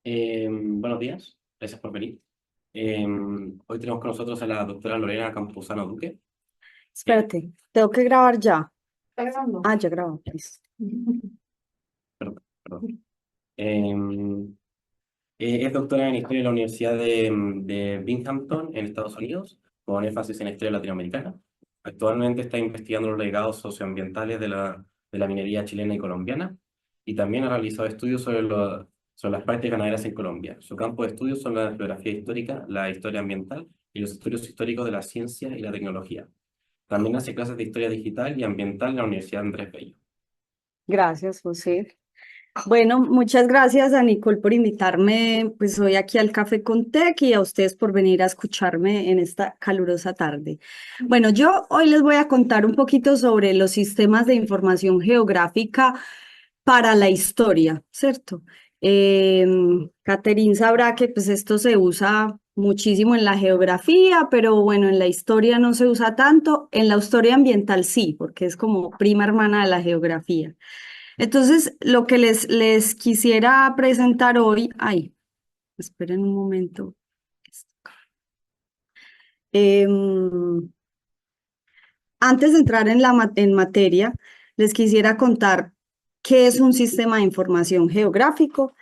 Buenos días, gracias por venir. Hoy tenemos con nosotros a la doctora Lorena Campuzano Duque. Eh, Espérate, tengo que grabar ya. ¿Está grabando? Ah, ya grabo. Listo. perdón, perdón. Es doctora en Historia de la Universidad de Binghamton, en Estados Unidos, con énfasis en Historia Latinoamericana. Actualmente está investigando los legados socioambientales de la minería chilena y colombiana, y también ha realizado estudios sobre las prácticas ganaderas en Colombia. Su campo de estudios son la geografía histórica, la historia ambiental y los estudios históricos de la ciencia y la tecnología. También hace clases de historia digital y ambiental en la Universidad Andrés Bello. Gracias, José. Bueno, muchas gracias a Nicole por invitarme pues hoy aquí al Café con Tech y a ustedes por venir a escucharme en esta calurosa tarde. Bueno, yo hoy les voy a contar un poquito sobre los sistemas de información geográfica para la historia, ¿cierto? Catherine sabrá que pues esto se usa muchísimo en la geografía, pero bueno, en la historia no se usa tanto, en la historia ambiental sí, porque es como prima hermana de la geografía. Entonces, lo que les quisiera presentar hoy, ay, esperen un momento. Em, Antes de entrar en materia, les quisiera contar qué es un sistema de información geográfico.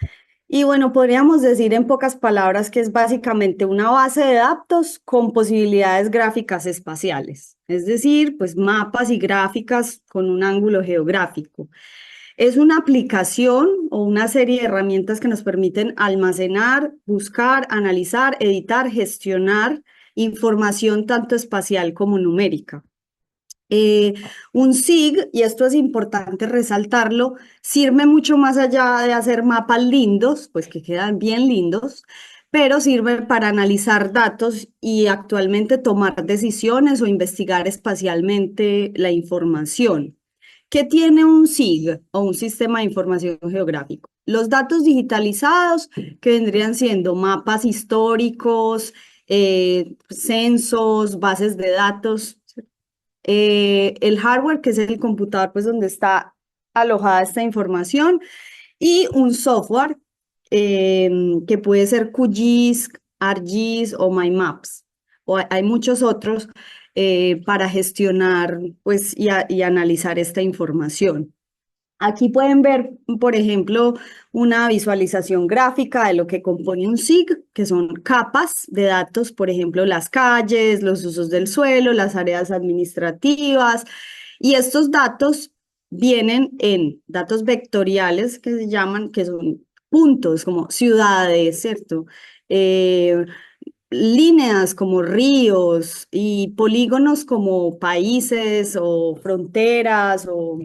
Y bueno, podríamos decir en pocas palabras que es básicamente una base de datos con posibilidades gráficas espaciales, es decir, pues mapas y gráficas con un ángulo geográfico. Es una aplicación o una serie de herramientas que nos permiten almacenar, buscar, analizar, editar, gestionar información tanto espacial como numérica. Eh, un SIG, y esto es importante resaltarlo, sirve mucho más allá de hacer mapas lindos, pues que quedan bien lindos, pero sirve para analizar datos y actualmente tomar decisiones o investigar espacialmente la información. ¿Qué tiene un SIG o un sistema de información geográfico? Los datos digitalizados que vendrían siendo mapas históricos, censos, bases de datos, el hardware, que es el computador, pues donde está alojada esta información, y un software que puede ser QGIS, ArcGIS o MyMaps. Hay muchos otros para gestionar pues, y analizar esta información. Aquí pueden ver, por ejemplo, una visualización gráfica de lo que compone un SIG, que son capas de datos, por ejemplo, las calles, los usos del suelo, las áreas administrativas. Y estos datos vienen en datos vectoriales que se llaman, que son puntos como ciudades, ¿cierto? Eh, Líneas como ríos y polígonos como países o fronteras o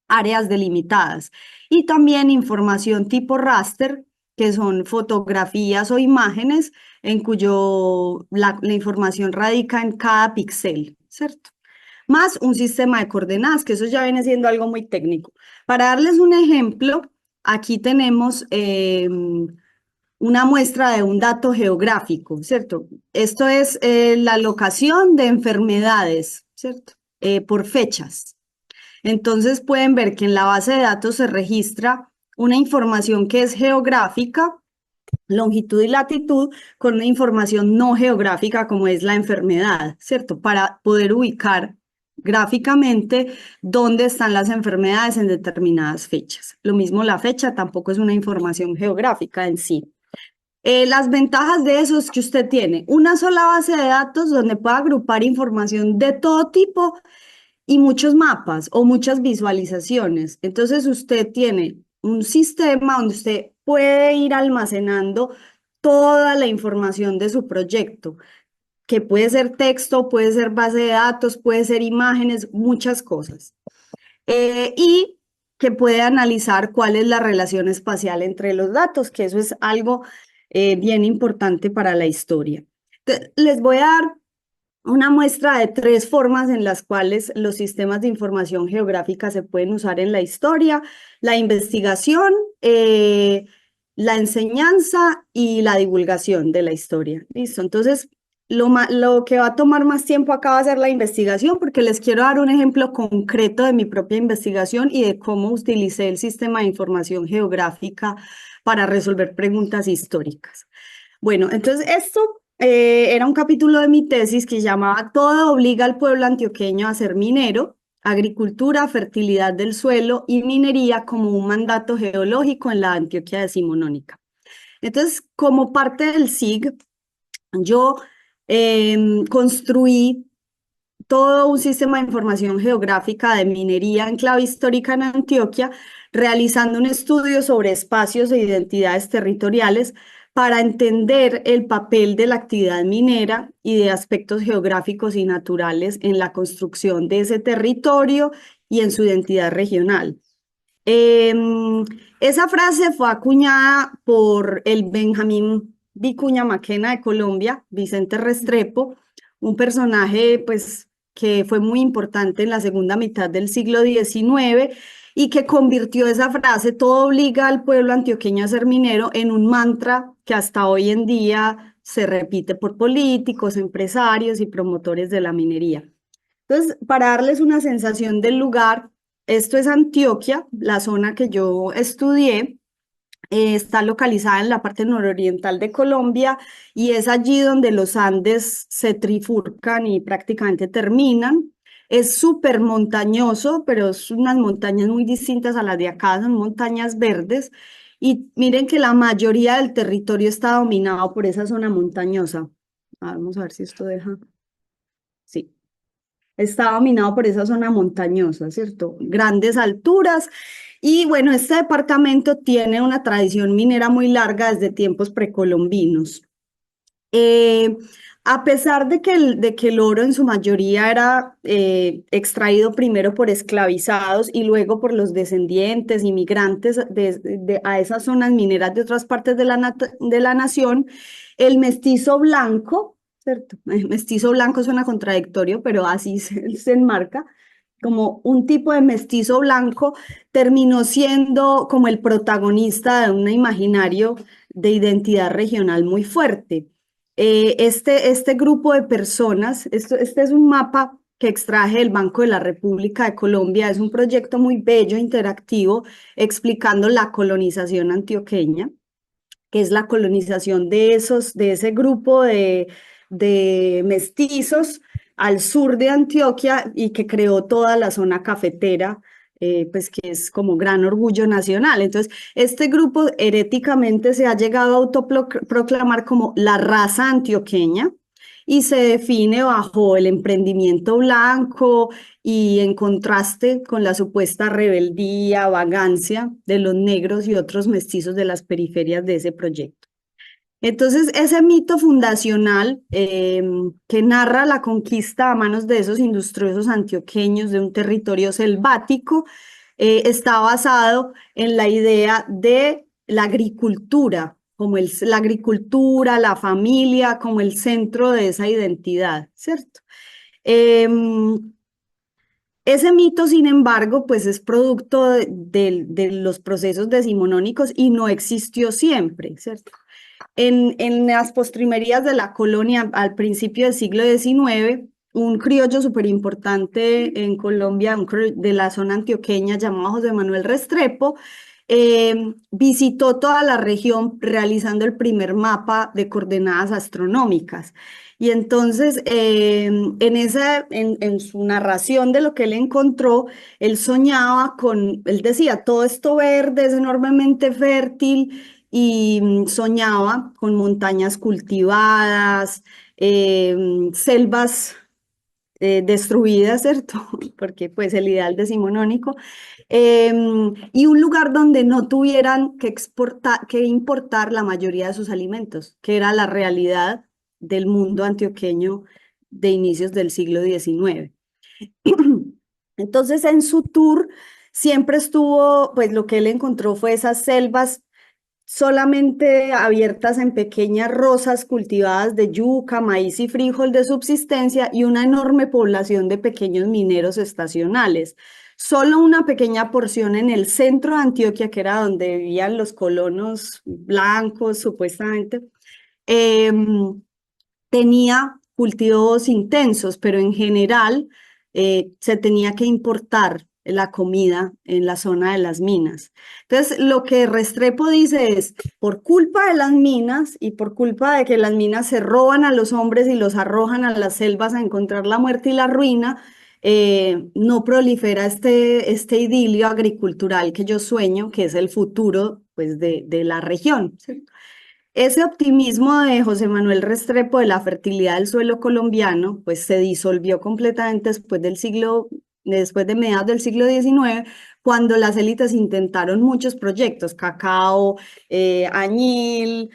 áreas delimitadas. Y también información tipo raster, que son fotografías o imágenes en cuyo la información radica en cada píxel, ¿cierto? Más un sistema de coordenadas, que eso ya viene siendo algo muy técnico. Para darles un ejemplo, aquí tenemos una muestra de un dato geográfico, ¿cierto? Esto es la locación de enfermedades, ¿cierto? Por fechas. Entonces pueden ver que en la base de datos se registra una información que es geográfica, longitud y latitud, con una información no geográfica como es la enfermedad, ¿cierto? Para poder ubicar gráficamente dónde están las enfermedades en determinadas fechas. Lo mismo la fecha tampoco es una información geográfica en sí. Las ventajas de eso es que usted tiene una sola base de datos donde puede agrupar información de todo tipo y muchos mapas o muchas visualizaciones. Entonces usted tiene un sistema donde usted puede ir almacenando toda la información de su proyecto, que puede ser texto, puede ser base de datos, puede ser imágenes, muchas cosas. Y que puede analizar cuál es la relación espacial entre los datos, que eso es algo bien importante para la historia. Entonces, les voy a dar una muestra de tres formas en las cuales los sistemas de información geográfica se pueden usar en la historia: la investigación, la enseñanza y la divulgación de la historia. ¿Listo? Entonces, lo que va a tomar más tiempo acá va a ser la investigación, porque les quiero dar un ejemplo concreto de mi propia investigación y de cómo utilicé el sistema de información geográfica para resolver preguntas históricas. Bueno, entonces esto era un capítulo de mi tesis que llamaba Todo obliga al pueblo antioqueño a ser minero, agricultura, fertilidad del suelo y minería como un mandato geológico en la Antioquia decimonónica. Entonces, como parte del SIG, yo construí todo un sistema de información geográfica de minería en clave histórica en Antioquia, realizando un estudio sobre espacios e identidades territoriales para entender el papel de la actividad minera y de aspectos geográficos y naturales en la construcción de ese territorio y en su identidad regional. Esa frase fue acuñada por el Benjamín Vicuña Maquena de Colombia, Vicente Restrepo, un personaje pues, que fue muy importante en la segunda mitad del siglo XIX y que convirtió esa frase, todo obliga al pueblo antioqueño a ser minero, en un mantra que hasta hoy en día se repite por políticos, empresarios y promotores de la minería. Entonces, para darles una sensación del lugar, esto es Antioquia, la zona que yo estudié, está localizada en la parte nororiental de Colombia y es allí donde los Andes se trifurcan y prácticamente terminan. Es súper montañoso, pero es unas montañas muy distintas a las de acá, son montañas verdes. Y miren que la mayoría del territorio está dominado por esa zona montañosa. Vamos a ver si esto deja. Sí. Está dominado por esa zona montañosa, ¿cierto? Grandes alturas. Y bueno, este departamento tiene una tradición minera muy larga desde tiempos precolombinos. A pesar de que el oro en su mayoría era extraído primero por esclavizados y luego por los descendientes, inmigrantes a esas zonas mineras de otras partes de la nación, el mestizo blanco, ¿cierto? El mestizo blanco suena contradictorio, pero así se enmarca, como un tipo de mestizo blanco, terminó siendo como el protagonista de un imaginario de identidad regional muy fuerte. Este grupo de personas, este es un mapa que extraje del Banco de la República de Colombia, es un proyecto muy bello, interactivo, explicando la colonización antioqueña, que es la colonización de ese grupo de mestizos al sur de Antioquia y que creó toda la zona cafetera, pues que es como gran orgullo nacional. Entonces, este grupo heréticamente se ha llegado a autoproclamar como la raza antioqueña y se define bajo el emprendimiento blanco y en contraste con la supuesta rebeldía, vagancia de los negros y otros mestizos de las periferias de ese proyecto. Entonces, ese mito fundacional que narra la conquista a manos de esos industriosos antioqueños de un territorio selvático está basado en la idea de la agricultura, como la agricultura, la familia, como el centro de esa identidad, ¿cierto? Ese mito, sin embargo, pues es producto de los procesos decimonónicos y no existió siempre, ¿cierto? En las postrimerías de la colonia al principio del siglo XIX, un criollo súper importante en Colombia, de la zona antioqueña llamado José Manuel Restrepo, visitó toda la región realizando el primer mapa de coordenadas astronómicas. Y entonces, en su narración de lo que él encontró, él soñaba él decía, todo esto verde es enormemente fértil y soñaba con montañas cultivadas, selvas destruidas, ¿cierto? Porque pues el ideal decimonónico, y un lugar donde no tuvieran que importar la mayoría de sus alimentos, que era la realidad del mundo antioqueño de inicios del siglo XIX. Entonces, en su tour siempre estuvo, pues lo que él encontró fue esas selvas solamente abiertas en pequeñas rozas cultivadas de yuca, maíz y frijol de subsistencia y una enorme población de pequeños mineros estacionales. Solo una pequeña porción en el centro de Antioquia, que era donde vivían los colonos blancos, supuestamente, tenía cultivos intensos, pero en general se tenía que importar la comida en la zona de las minas. Entonces, lo que Restrepo dice es, por culpa de las minas y por culpa de que las minas se roban a los hombres y los arrojan a las selvas a encontrar la muerte y la ruina, no prolifera este idilio agricultural que yo sueño, que es el futuro pues, de la región, ¿cierto? Ese optimismo de José Manuel Restrepo de la fertilidad del suelo colombiano, pues se disolvió completamente después de mediados del siglo XIX, cuando las élites intentaron muchos proyectos, cacao, añil,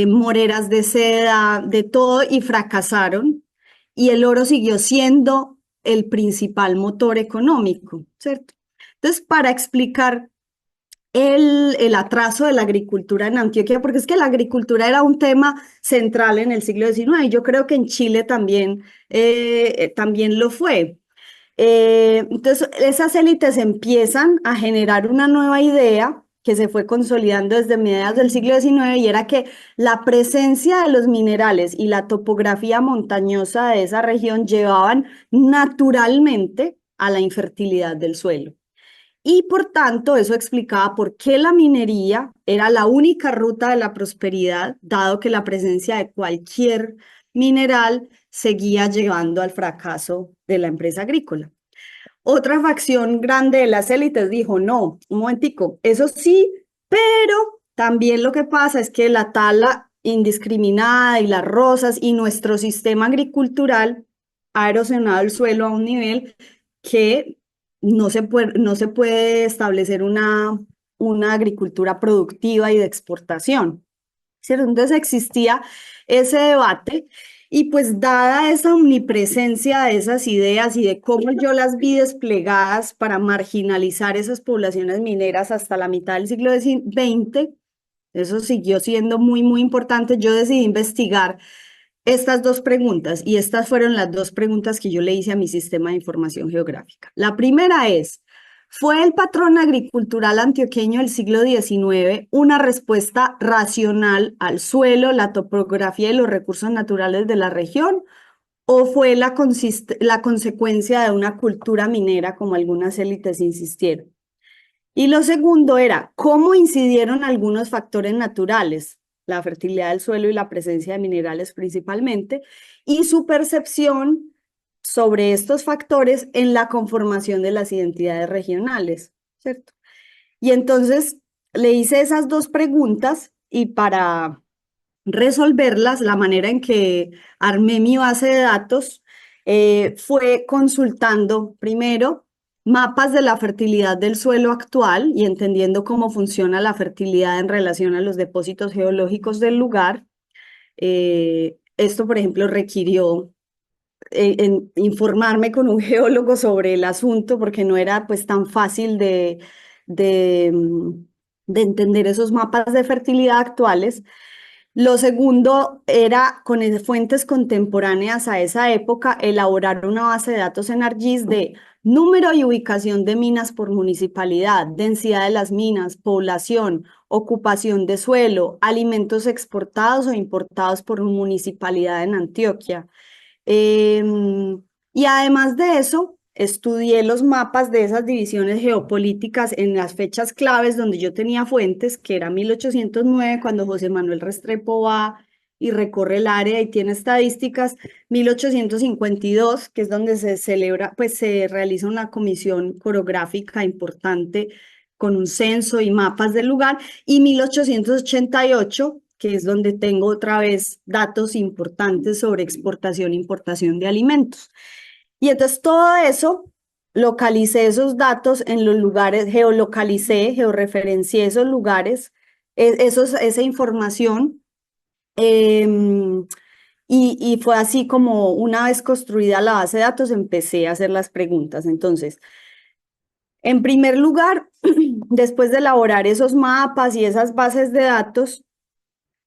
moreras de seda, de todo, y fracasaron. Y el oro siguió siendo el principal motor económico, ¿cierto? Entonces, para explicar el atraso de la agricultura en Antioquia, porque es que la agricultura era un tema central en el siglo XIX y yo creo que en Chile también lo fue. Entonces, esas élites empiezan a generar una nueva idea que se fue consolidando desde mediados del siglo XIX y era que la presencia de los minerales y la topografía montañosa de esa región llevaban naturalmente a la infertilidad del suelo. Y por tanto, eso explicaba por qué la minería era la única ruta de la prosperidad, dado que la presencia de cualquier mineral seguía llevando al fracaso de la empresa agrícola. Otra facción grande de las élites dijo, no, un momentico, eso sí, pero también lo que pasa es que la tala indiscriminada y las rozas y nuestro sistema agricultural ha erosionado el suelo a un nivel que no se puede establecer una agricultura productiva y de exportación, ¿cierto? Entonces existía ese debate y pues dada esa omnipresencia de esas ideas y de cómo yo las vi desplegadas para marginalizar esas poblaciones mineras hasta la mitad del siglo XX, eso siguió siendo muy, muy importante. Yo decidí investigar estas dos preguntas y estas fueron las dos preguntas que yo le hice a mi sistema de información geográfica. La primera es, ¿fue el patrón agricultural antioqueño del siglo XIX una respuesta racional al suelo, la topografía y los recursos naturales de la región? ¿O fue la consecuencia de una cultura minera como algunas élites insistieron? Y lo segundo era, ¿cómo incidieron algunos factores naturales, la fertilidad del suelo y la presencia de minerales principalmente, y su percepción sobre estos factores en la conformación de las identidades regionales, ¿cierto? Y entonces le hice esas dos preguntas y para resolverlas, la manera en que armé mi base de datos fue consultando primero mapas de la fertilidad del suelo actual y entendiendo cómo funciona la fertilidad en relación a los depósitos geológicos del lugar. Esto, por ejemplo, requirió informarme con un geólogo sobre el asunto porque no era pues tan fácil de entender esos mapas de fertilidad actuales. Lo segundo era, con fuentes contemporáneas a esa época, elaborar una base de datos en ArcGIS de número y ubicación de minas por municipalidad, densidad de las minas, población, ocupación de suelo, alimentos exportados o importados por municipalidad en Antioquia. Y además de eso, estudié los mapas de esas divisiones geopolíticas en las fechas claves donde yo tenía fuentes, que era 1809, cuando José Manuel Restrepo va y recorre el área y tiene estadísticas, 1852, que es donde se celebra, pues se realiza una comisión coreográfica importante con un censo y mapas del lugar, y 1888, que es donde tengo otra vez datos importantes sobre exportación e importación de alimentos. Y entonces todo eso, localicé esos datos en los lugares, geolocalicé, georreferencié esos lugares, esa información, y fue así como una vez construida la base de datos, empecé a hacer las preguntas. Entonces, en primer lugar, después de elaborar esos mapas y esas bases de datos,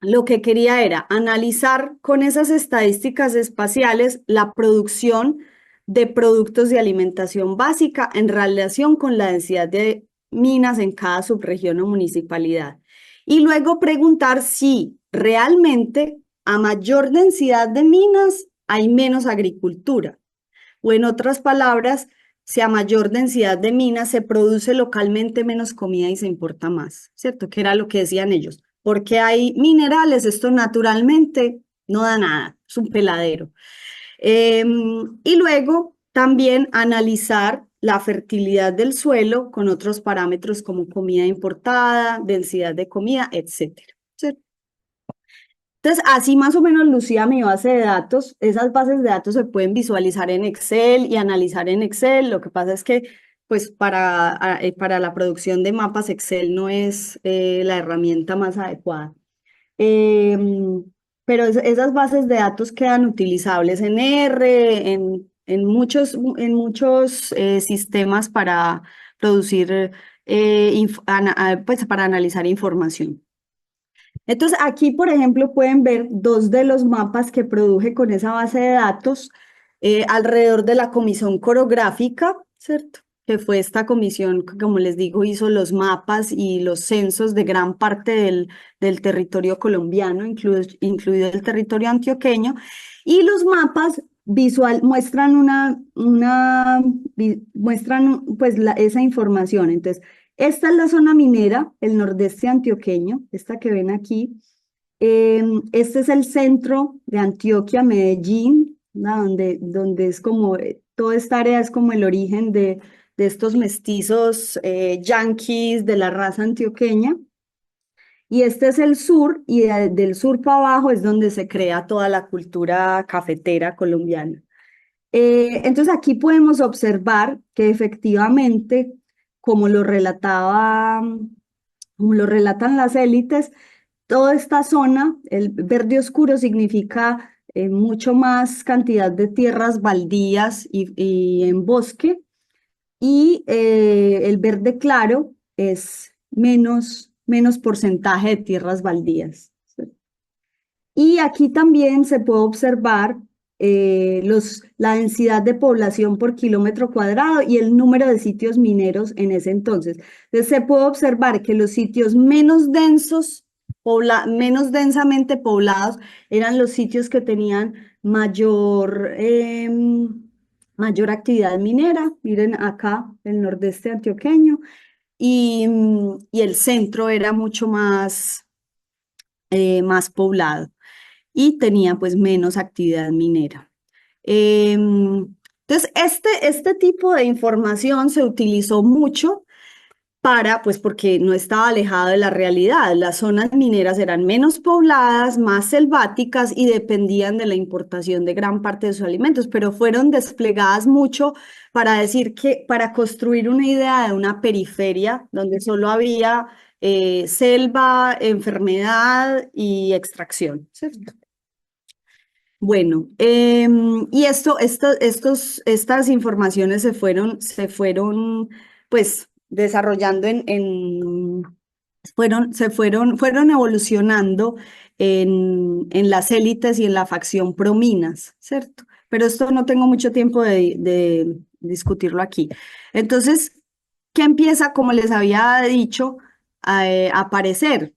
lo que quería era analizar con esas estadísticas espaciales la producción de productos de alimentación básica en relación con la densidad de minas en cada subregión o municipalidad. Y luego preguntar si realmente a mayor densidad de minas hay menos agricultura. O en otras palabras, si a mayor densidad de minas se produce localmente menos comida y se importa más, ¿cierto? Que era lo que decían ellos. Porque hay minerales, esto naturalmente no da nada, es un peladero. Y luego también analizar la fertilidad del suelo con otros parámetros como comida importada, densidad de comida, etcétera. ¿Cierto? Entonces, así más o menos lucía mi base de datos. Esas bases de datos se pueden visualizar en Excel y analizar en Excel. Lo que pasa es que, pues, para la producción de mapas, Excel no es la herramienta más adecuada. Em, pero esas bases de datos quedan utilizables en R, en muchos sistemas para producir, pues, para analizar información. Entonces, aquí, por ejemplo, pueden ver dos de los mapas que produje con esa base de datos alrededor de la comisión corográfica, ¿cierto? Que fue esta comisión que, como les digo, hizo los mapas y los censos de gran parte del territorio colombiano, incluido el territorio antioqueño. Y los mapas muestran pues esa información. Entonces, esta es la zona minera, el nordeste antioqueño, esta que ven aquí. Este es el centro de Antioquia, Medellín, ¿no? Donde es como, toda esta área es como el origen de estos mestizos yanquis de la raza antioqueña. Y este es el sur, y del sur para abajo es donde se crea toda la cultura cafetera colombiana. Entonces aquí podemos observar que efectivamente, como lo relataba, como lo relatan las élites, toda esta zona, el verde oscuro significa mucho más cantidad de tierras baldías y en bosque, y el verde claro es menos porcentaje de tierras baldías. Y aquí también se puede observar la densidad de población por kilómetro cuadrado y el número de sitios mineros en ese entonces. Entonces se puede observar que los sitios menos densos, menos densamente poblados, eran los sitios que tenían mayor actividad minera. Miren acá, el nordeste antioqueño, y el centro era mucho más poblado y tenía pues menos actividad minera. Entonces, este tipo de información se utilizó mucho pues porque no estaba alejado de la realidad. Las zonas mineras eran menos pobladas, más selváticas y dependían de la importación de gran parte de sus alimentos, pero fueron desplegadas mucho para decir que, para construir una idea de una periferia donde solo había selva, enfermedad y extracción, ¿cierto? Bueno, y estas informaciones se fueron, pues, desarrollando fueron evolucionando en las élites y en la facción prominas, ¿cierto? Pero esto no tengo mucho tiempo de discutirlo aquí. Entonces, ¿qué empieza, como les había dicho, a aparecer?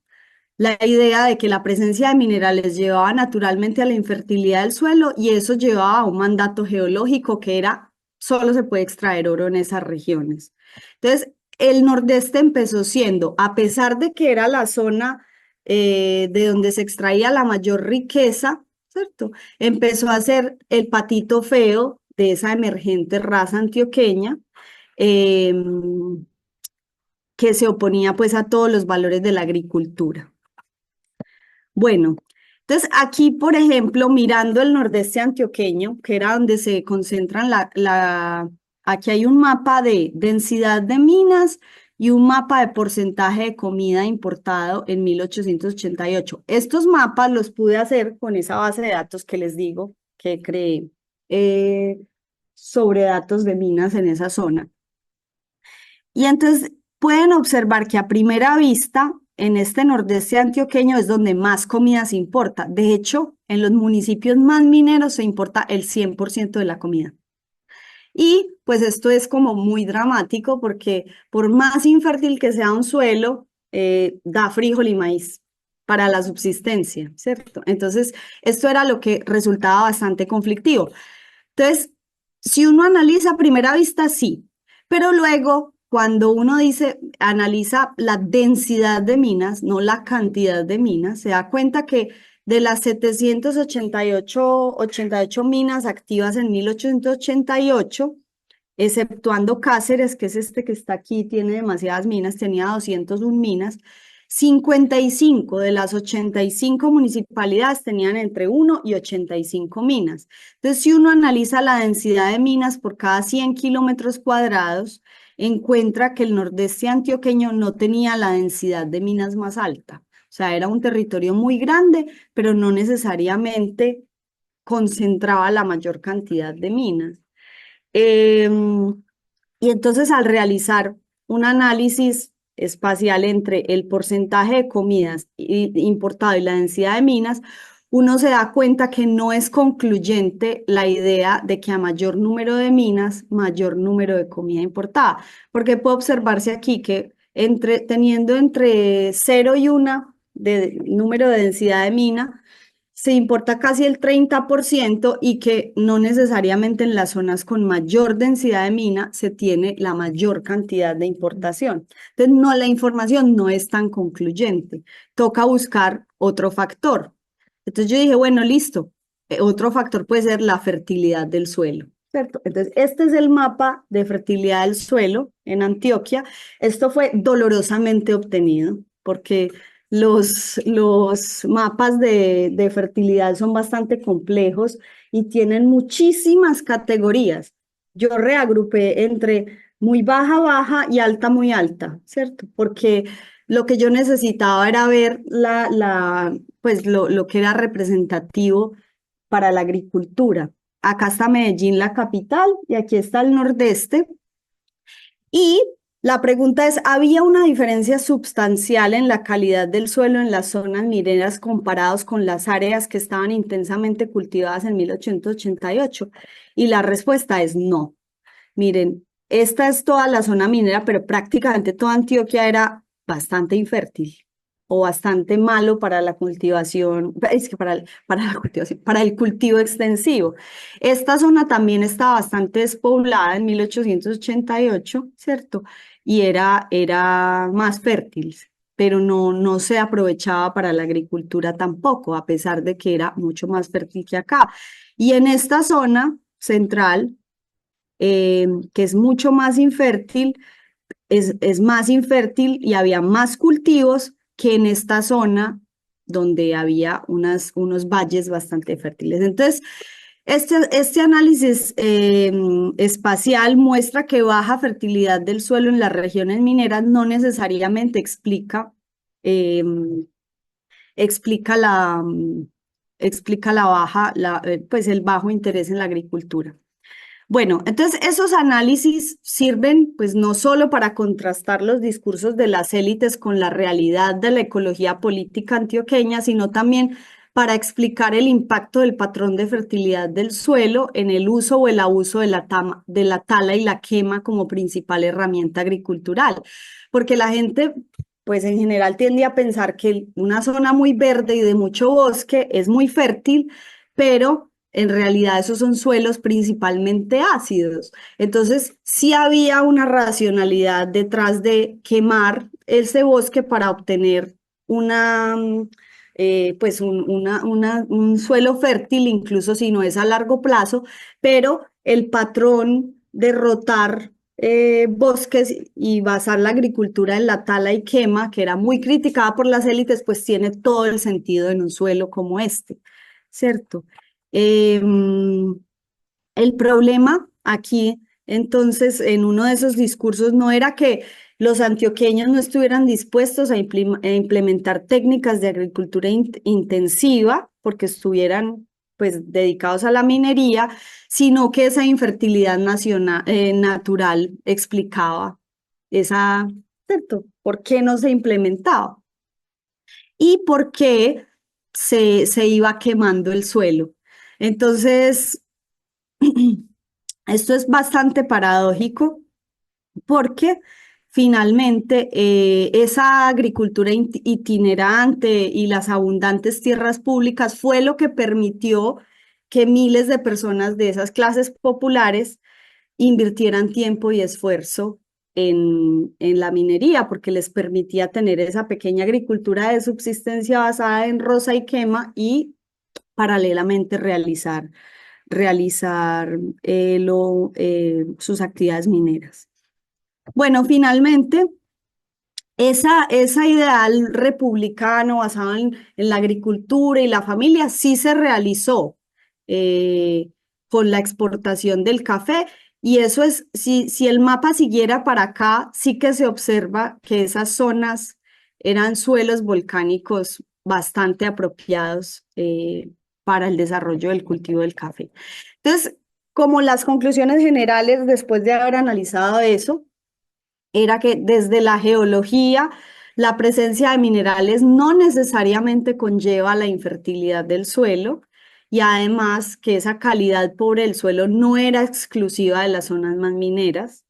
La idea de que la presencia de minerales llevaba naturalmente a la infertilidad del suelo y eso llevaba a un mandato geológico que era, solo se puede extraer oro en esas regiones. Entonces, el nordeste empezó siendo, a pesar de que era la zona de donde se extraía la mayor riqueza, ¿cierto? Empezó a ser el patito feo de esa emergente raza antioqueña, que se oponía pues a todos los valores de la agricultura. Bueno, entonces aquí, por ejemplo, mirando el nordeste antioqueño, que era donde se concentran aquí hay un mapa de densidad de minas y un mapa de porcentaje de comida importado en 1888. Estos mapas los pude hacer con esa base de datos que les digo que creé eh, sobre datos de minas en esa zona. Y entonces pueden observar que a primera vista, en este nordeste antioqueño es donde más comida se importa. De hecho, en los municipios más mineros se importa el 100% de la comida. Y pues esto es como muy dramático porque por más infértil que sea un suelo, da frijol y maíz para la subsistencia, ¿cierto? Entonces, esto era lo que resultaba bastante conflictivo. Entonces, Si uno analiza a primera vista, sí, pero luego cuando uno dice, analiza la densidad de minas, no la cantidad de minas, se da cuenta que de las 788 minas activas en 1888, exceptuando Cáceres, que es este que está aquí, tiene demasiadas minas, tenía 201 minas, 55 de las 85 municipalidades tenían entre 1 y 85 minas. Entonces, si uno analiza la densidad de minas por cada 100 kilómetros cuadrados, encuentra que el nordeste antioqueño no tenía la densidad de minas más alta. O sea, era un territorio muy grande, pero no necesariamente concentraba la mayor cantidad de minas. Y entonces al realizar un análisis espacial entre el porcentaje de comidas importado y la densidad de minas, uno se da cuenta que no es concluyente la idea de que a mayor número de minas, mayor número de comida importada, porque puede observarse aquí que teniendo entre 0 y 1 de número de densidad de mina, se importa casi el 30% y que no necesariamente en las zonas con mayor densidad de mina se tiene la mayor cantidad de importación. Entonces, no, la información no es tan concluyente. Toca buscar otro factor. Entonces yo dije, bueno, listo. Otro factor puede ser la fertilidad del suelo, ¿cierto? Entonces, este es el mapa de fertilidad del suelo en Antioquia. Esto fue dolorosamente obtenido porque los mapas de fertilidad son bastante complejos y tienen muchísimas categorías. Yo reagrupé entre muy baja, baja y alta, muy alta, ¿cierto? Porque lo que yo necesitaba era ver pues lo que era representativo para la agricultura. Acá está Medellín, la capital, y aquí está el nordeste. Y la pregunta es, ¿había una diferencia sustancial en la calidad del suelo en las zonas mineras comparados con las áreas que estaban intensamente cultivadas en 1888? Y la respuesta es no. Miren, esta es toda la zona minera, pero prácticamente toda Antioquia era bastante infértil o bastante malo para la cultivación, es que para el cultivo extensivo. Esta zona también está bastante despoblada en 1888, ¿cierto? Y era más fértil, pero no se aprovechaba para la agricultura tampoco, a pesar de que era mucho más fértil que acá. Y en esta zona central, que es mucho más infértil, es más infértil y había más cultivos que en esta zona donde había unos valles bastante fértiles. Entonces, este análisis espacial muestra que baja fertilidad del suelo en las regiones mineras no necesariamente eh, explica explica la baja, pues el bajo interés en la agricultura. Bueno, entonces esos análisis sirven pues no solo para contrastar los discursos de las élites con la realidad de la ecología política antioqueña, sino también para explicar el impacto del patrón de fertilidad del suelo en el uso o el abuso de la tala y la quema como principal herramienta agricultural. Porque la gente pues en general tiende a pensar que una zona muy verde y de mucho bosque es muy fértil, pero en realidad esos son suelos principalmente ácidos. Entonces, sí había una racionalidad detrás de quemar ese bosque para obtener pues un suelo fértil, incluso si no es a largo plazo, pero el patrón de rotar bosques y basar la agricultura en la tala y quema, que era muy criticada por las élites, pues tiene todo el sentido en un suelo como este, ¿cierto? El problema aquí, entonces, en uno de esos discursos no era que los antioqueños no estuvieran dispuestos a implementar técnicas de agricultura intensiva porque estuvieran pues dedicados a la minería, sino que esa infertilidad natural explicaba ¿cierto? ¿Por qué no se implementaba? Y por qué se iba quemando el suelo. Entonces, esto es bastante paradójico porque finalmente esa agricultura itinerante y las abundantes tierras públicas fue lo que permitió que miles de personas de esas clases populares invirtieran tiempo y esfuerzo en la minería, porque les permitía tener esa pequeña agricultura de subsistencia basada en roza y quema y paralelamente realizar sus actividades mineras. Bueno, finalmente, esa ideal republicano basado en la agricultura y la familia sí se realizó con la exportación del café. Y eso es, si el mapa siguiera para acá, sí que se observa que esas zonas eran suelos volcánicos bastante apropiados para el desarrollo del cultivo del café. Entonces, como las conclusiones generales después de haber analizado eso, era que desde la geología, la presencia de minerales no necesariamente conlleva la infertilidad del suelo y además que esa calidad pobre del suelo no era exclusiva de las zonas más mineras,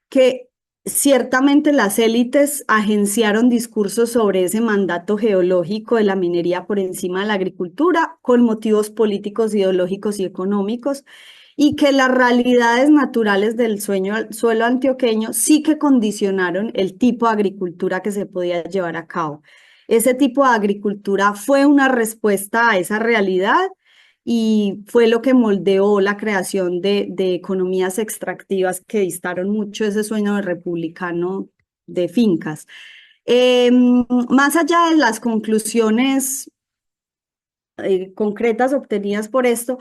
que ciertamente las élites agenciaron discursos sobre ese mandato geológico de la minería por encima de la agricultura con motivos políticos, ideológicos y económicos, y que las realidades naturales del suelo antioqueño sí que condicionaron el tipo de agricultura que se podía llevar a cabo. Ese tipo de agricultura fue una respuesta a esa realidad y fue lo que moldeó la creación de economías extractivas que distaron mucho ese sueño de republicano de fincas. Más allá de las conclusiones concretas obtenidas por esto,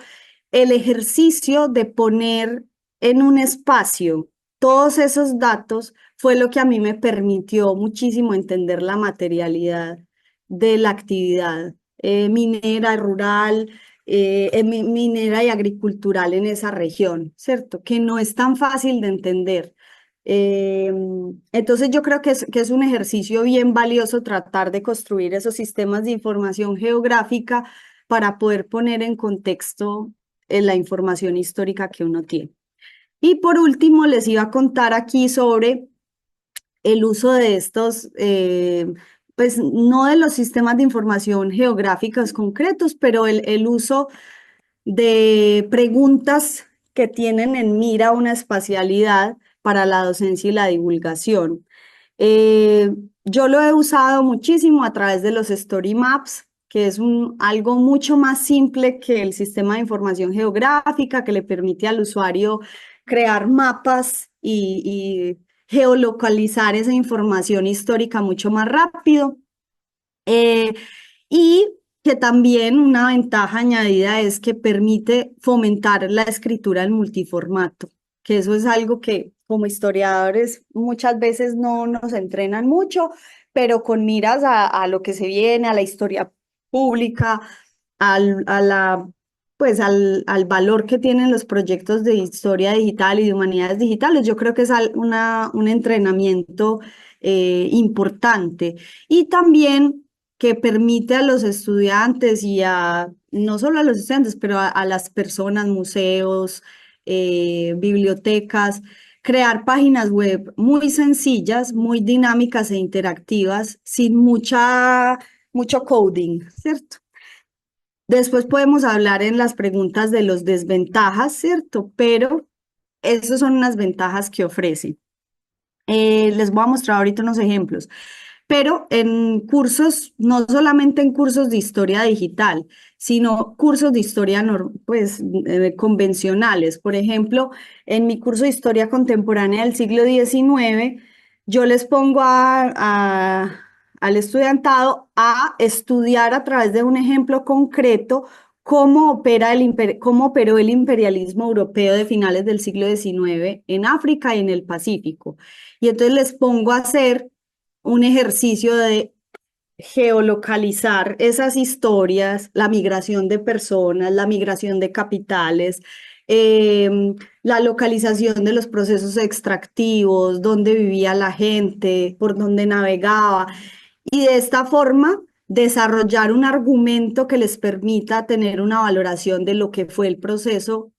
el ejercicio de poner en un espacio todos esos datos fue lo que a mí me permitió muchísimo entender la materialidad de la actividad minera, rural, minera y agricultural en esa región, ¿cierto? Que no es tan fácil de entender. Entonces yo creo que es un ejercicio bien valioso tratar de construir esos sistemas de información geográfica para poder poner en contexto la información histórica que uno tiene. Y por último, les iba a contar aquí sobre el uso de estos, pues no de los sistemas de información geográficos concretos, pero el uso de preguntas que tienen en mira una espacialidad para la docencia y la divulgación. Yo lo he usado muchísimo a través de los Story Maps, que es algo mucho más simple que el sistema de información geográfica, que le permite al usuario crear mapas y geolocalizar esa información histórica mucho más rápido. Y que también una ventaja añadida es que permite fomentar la escritura en multiformato, que eso es algo que como historiadores muchas veces no nos entrenan mucho, pero con miras a lo que se viene, a la historia pública, pues al valor que tienen los proyectos de historia digital y de humanidades digitales, yo creo que es un entrenamiento importante. Y también que permite a los estudiantes y no solo a los estudiantes, pero a las personas, museos, bibliotecas, crear páginas web muy sencillas, muy dinámicas e interactivas, sin mucho coding, ¿cierto? Después podemos hablar en las preguntas de los desventajas, ¿cierto? Pero esas son unas ventajas que ofrece. Les voy a mostrar ahorita unos ejemplos, pero en cursos, no solamente en cursos de historia digital, sino cursos de historia pues, convencionales. Por ejemplo, en mi curso de historia contemporánea del siglo XIX, yo les pongo al estudiantado a estudiar a través de un ejemplo concreto cómo operó el imperialismo europeo de finales del siglo XIX en África y en el Pacífico. Y entonces les pongo a hacer un ejercicio de geolocalizar esas historias, la migración de personas, la migración de capitales, la localización de los procesos extractivos, dónde vivía la gente, por dónde navegaba, y de esta forma desarrollar un argumento que les permita tener una valoración de lo que fue el proceso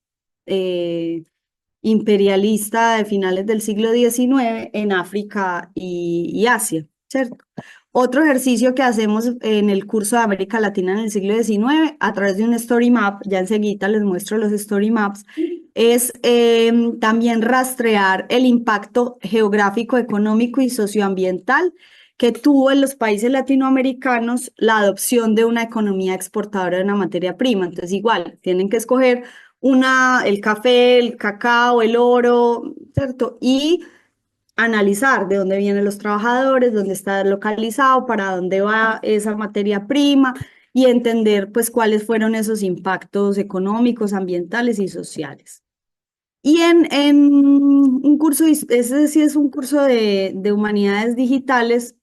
imperialista de finales del siglo XIX en África y Asia, ¿cierto? Otro ejercicio que hacemos en el curso de América Latina en el siglo XIX, a través de un story map, ya enseguida les muestro los story maps, es también rastrear el impacto geográfico, económico y socioambiental que tuvo en los países latinoamericanos la adopción de una economía exportadora de una materia prima. Entonces, igual, tienen que escoger el café, el cacao, el oro, ¿cierto? Y analizar de dónde vienen los trabajadores, dónde está localizado, para dónde va esa materia prima y entender pues cuáles fueron esos impactos económicos, ambientales y sociales. Y en un curso, ese sí es un curso de humanidades digitales,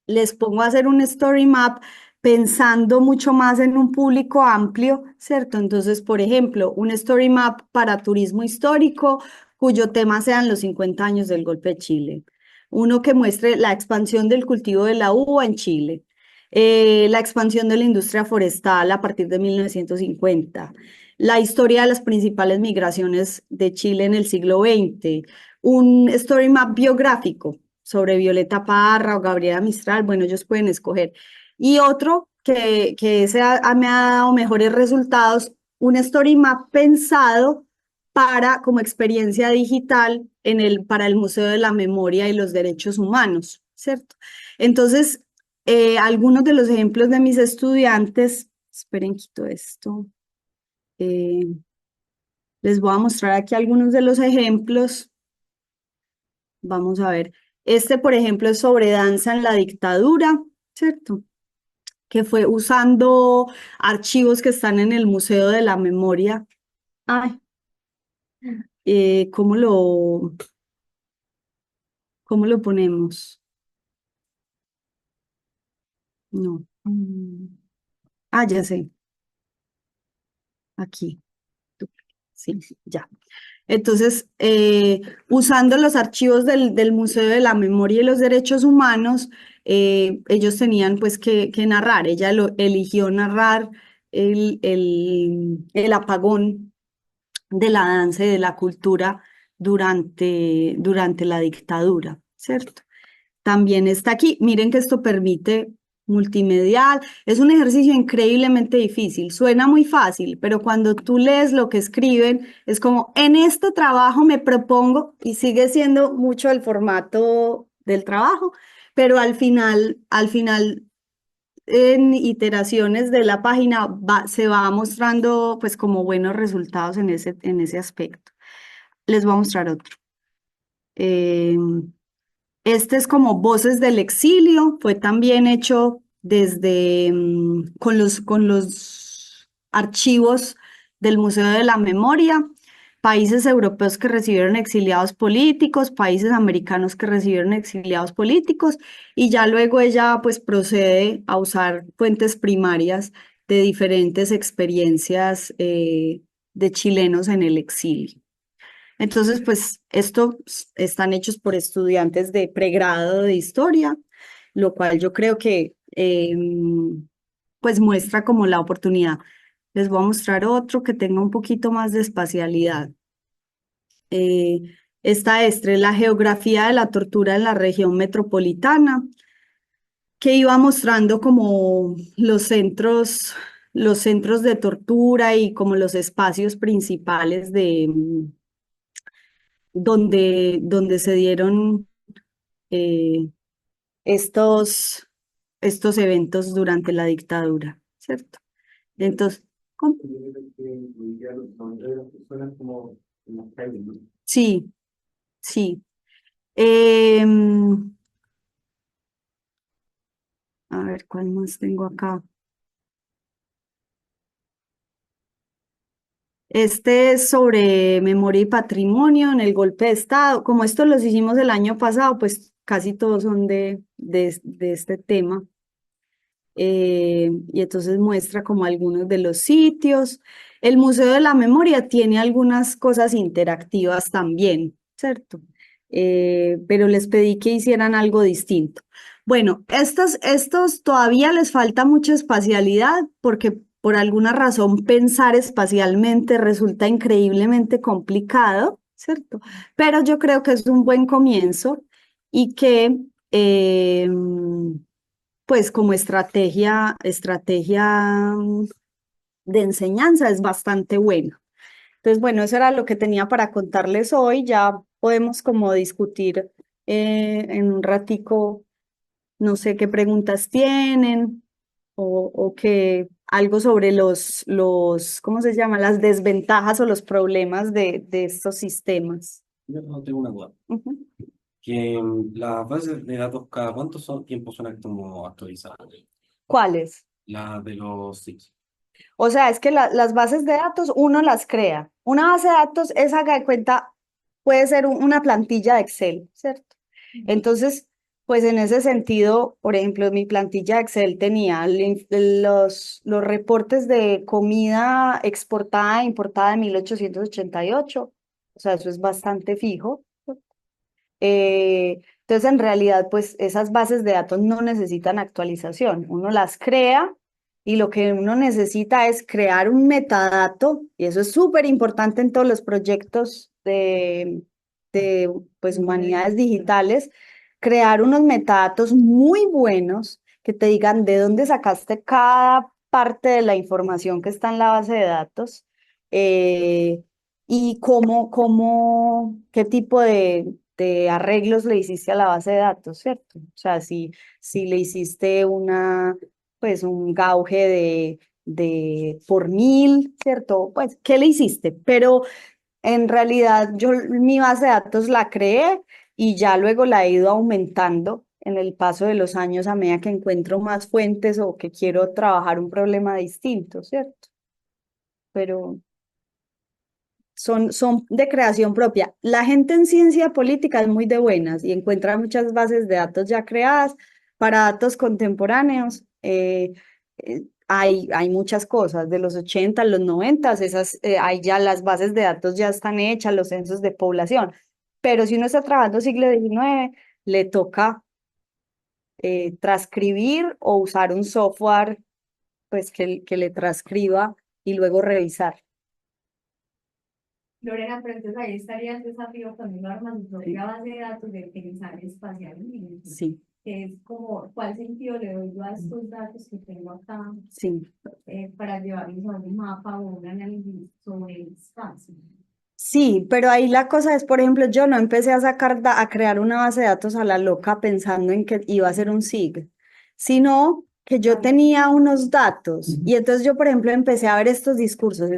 les pongo a hacer un story map pensando mucho más en un público amplio, ¿cierto? Entonces, por ejemplo, un story map para turismo histórico, cuyo tema sean los 50 años del golpe de Chile. Uno que muestre la expansión del cultivo de la uva en Chile, la expansión de la industria forestal a partir de 1950, la historia de las principales migraciones de Chile en el siglo XX, un story map biográfico sobre Violeta Parra o Gabriela Mistral, bueno, ellos pueden escoger. Y otro que me ha dado mejores resultados, un story map pensado para como experiencia digital para el Museo de la Memoria y los Derechos Humanos, ¿cierto? Entonces, algunos de los ejemplos de mis estudiantes, esperen, quito esto. Les voy a mostrar aquí algunos de los ejemplos. Vamos a ver. Este, por ejemplo, es sobre danza en la dictadura, ¿cierto? Que fue usando archivos que están en el Museo de la Memoria. Ay, ¿cómo lo ponemos? No. Ah, ya sé. Aquí. Sí, ya. Entonces, usando los archivos del Museo de la Memoria y los Derechos Humanos, ellos tenían pues que narrar. Ella eligió narrar el apagón de la danza y de la cultura durante la dictadura, ¿cierto? También está aquí. Miren que esto permite multimedial. Es un ejercicio increíblemente difícil. Suena muy fácil, pero cuando tú lees lo que escriben, es como, en este trabajo me propongo, y sigue siendo mucho el formato del trabajo, pero al final, en iteraciones de la página se va mostrando pues como buenos resultados en ese aspecto. Les voy a mostrar otro. Este es como Voces del Exilio, fue también hecho desde con los archivos del Museo de la Memoria, países europeos que recibieron exiliados políticos, países americanos que recibieron exiliados políticos, y ya luego ella pues procede a usar fuentes primarias de diferentes experiencias de chilenos en el exilio. Entonces, pues, están hechos por estudiantes de pregrado de historia, lo cual yo creo que, pues, muestra como la oportunidad. Les voy a mostrar otro que tenga un poquito más de espacialidad. Eh, Esta es la geografía de la tortura en la región metropolitana, que iba mostrando como los centros de tortura y como los espacios principales donde se dieron eh, estos eventos durante la dictadura, ¿cierto? Entonces, ¿cómo? Sí, sí. Em, a ver, ¿cuál más tengo acá? Este es sobre memoria y patrimonio en el golpe de Estado. Como esto los hicimos el año pasado, pues casi todos son de este tema. Y entonces muestra como algunos de los sitios. El Museo de la Memoria tiene algunas cosas interactivas también, ¿cierto? Pero les pedí que hicieran algo distinto. Bueno, estos todavía les falta mucha espacialidad porque por alguna razón pensar espacialmente resulta increíblemente complicado, ¿cierto? Pero yo creo que es un buen comienzo y que pues como estrategia de enseñanza es bastante buena. Entonces, bueno, eso era lo que tenía para contarles hoy. Ya podemos como discutir en un ratico, no sé qué preguntas tienen o que algo sobre ¿cómo se llama? Las desventajas o los problemas de estos sistemas. Yo no tengo una duda. Ujú. Que las bases de datos, ¿cada cuánto tiempo son como actualizadas? ¿Cuáles? Las de los SIX. O sea, es que las bases de datos uno las crea. Una base de datos es, haga de cuenta, puede ser una plantilla de Excel, ¿cierto? Entonces, pues en ese sentido, por ejemplo, mi plantilla de Excel tenía los reportes de comida exportada e importada de 1888. O sea, eso es bastante fijo. Entonces, en realidad, pues esas bases de datos no necesitan actualización. Uno las crea y lo que uno necesita es crear un metadato, y eso es súper importante en todos los proyectos de pues, humanidades digitales, crear unos metadatos muy buenos que te digan de dónde sacaste cada parte de la información que está en la base de datos y qué tipo de arreglos le hiciste a la base de datos, ¿cierto? O sea, si le hiciste pues un gauge de por 1000, ¿cierto? Pues, ¿qué le hiciste? Pero en realidad yo mi base de datos la creé y ya luego la he ido aumentando en el paso de los años a medida que encuentro más fuentes o que quiero trabajar un problema distinto, ¿cierto? Pero son de creación propia. La gente en ciencia política es muy de buenas y encuentra muchas bases de datos ya creadas para datos contemporáneos. Hay muchas cosas, de los 80 a los 90, hay ya las bases de datos ya están hechas, los censos de población. Pero si uno está trabajando siglo XIX, le toca transcribir o usar un software pues, que le transcriba y luego revisar. Lorena, pero entonces ahí estaría el desafío también armar mi propia base de datos de pensar espacialmente. Sí, Que es como, ¿cuál sentido le doy yo a estos datos que tengo acá sí. para llevarlos a un mapa o un análisis sobre el espacio? Sí, pero ahí la cosa es, por ejemplo, yo no empecé a crear una base de datos a la loca pensando en que iba a ser un SIG, sino que yo tenía unos datos y entonces yo, por ejemplo, empecé a ver estos discursos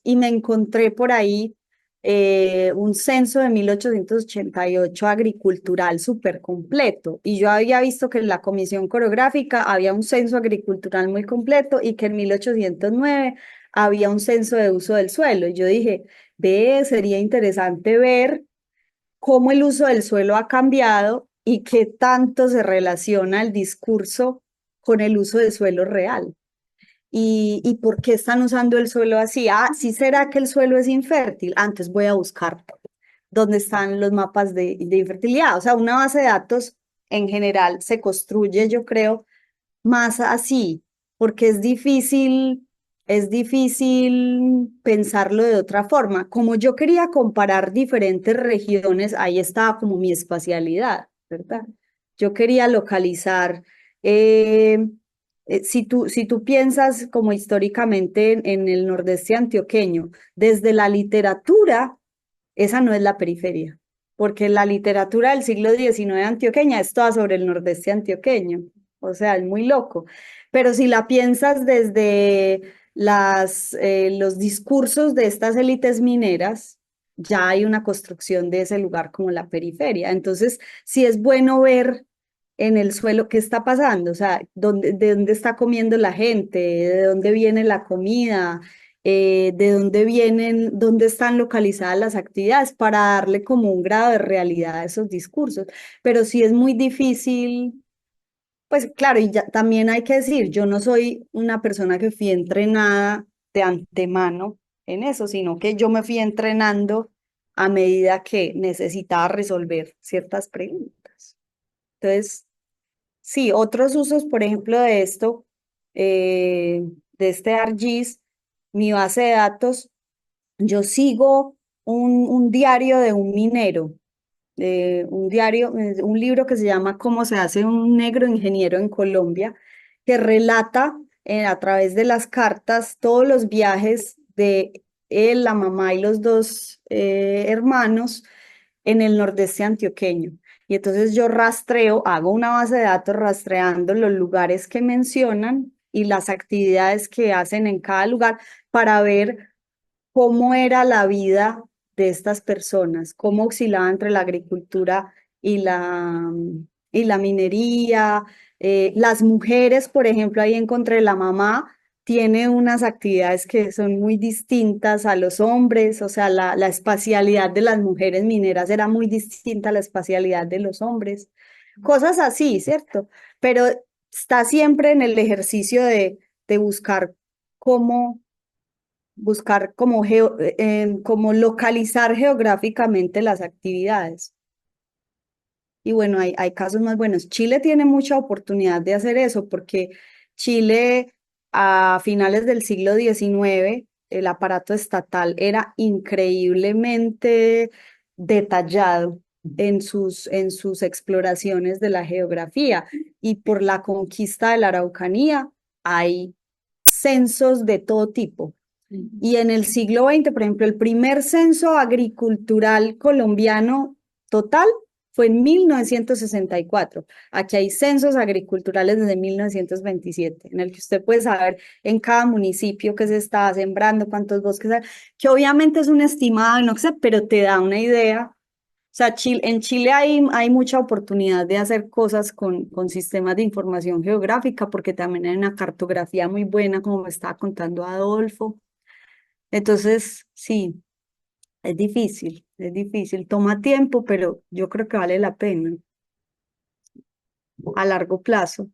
y me encontré por ahí un censo de 1888 agricultural súper completo y yo había visto que en la Comisión Coreográfica había un censo agricultural muy completo y que en 1809 había un censo de uso del suelo. Y yo dije, ve, sería interesante ver cómo el uso del suelo ha cambiado y qué tanto se relaciona el discurso con el uso del suelo real. ¿Y por qué están usando el suelo así? Ah, ¿sí será que el suelo es infértil? Antes voy a buscar dónde están los mapas de infertilidad. O sea, una base de datos en general se construye, yo creo, más así, porque es difícil pensarlo de otra forma. Como yo quería comparar diferentes regiones, ahí estaba como mi espacialidad, ¿verdad? Yo quería localizar, si tú piensas como históricamente en el nordeste antioqueño, desde la literatura, esa no es la periferia, porque la literatura del siglo XIX antioqueña es toda sobre el nordeste antioqueño. O sea, es muy loco. Pero si la piensas desde los discursos de estas élites mineras, ya hay una construcción de ese lugar como la periferia. Entonces, sí es bueno ver en el suelo qué está pasando, o sea, de dónde está comiendo la gente, de dónde viene la comida, de dónde están localizadas las actividades para darle como un grado de realidad a esos discursos. Pero sí es muy difícil. Pues claro, y ya, también hay que decir, yo no soy una persona que fui entrenada de antemano en eso, sino que yo me fui entrenando a medida que necesitaba resolver ciertas preguntas. Entonces, sí, otros usos, por ejemplo, de esto, de este ArcGIS, mi base de datos, yo sigo un diario de un minero un diario, un libro que se llama Cómo se hace un negro ingeniero en Colombia, que relata a través de las cartas todos los viajes de él, la mamá y los dos hermanos en el nordeste antioqueño. Y entonces yo rastreo, hago una base de datos rastreando los lugares que mencionan y las actividades que hacen en cada lugar para ver cómo era la vida de estas personas, cómo oscilaba entre la agricultura y la minería. Las mujeres, por ejemplo, ahí encontré la mamá, tiene unas actividades que son muy distintas a los hombres, o sea, la espacialidad de las mujeres mineras era muy distinta a la espacialidad de los hombres. Cosas así, ¿cierto? Pero está siempre en el ejercicio de buscar cómo como localizar geográficamente las actividades. Y bueno, hay casos más buenos. Chile tiene mucha oportunidad de hacer eso porque Chile a finales del siglo XIX, el aparato estatal era increíblemente detallado en sus exploraciones de la geografía y por la conquista de la Araucanía hay censos de todo tipo. Y en el siglo XX, por ejemplo, el primer censo agricultural colombiano total fue en 1964. Aquí hay censos agriculturales desde 1927, en el que usted puede saber en cada municipio qué se está sembrando, cuántos bosques hay, que obviamente es un estimado, no sé, pero te da una idea. O sea, en Chile hay mucha oportunidad de hacer cosas con sistemas de información geográfica, porque también hay una cartografía muy buena, como me estaba contando Adolfo. Entonces, sí, es difícil, toma tiempo, pero yo creo que vale la pena a largo plazo.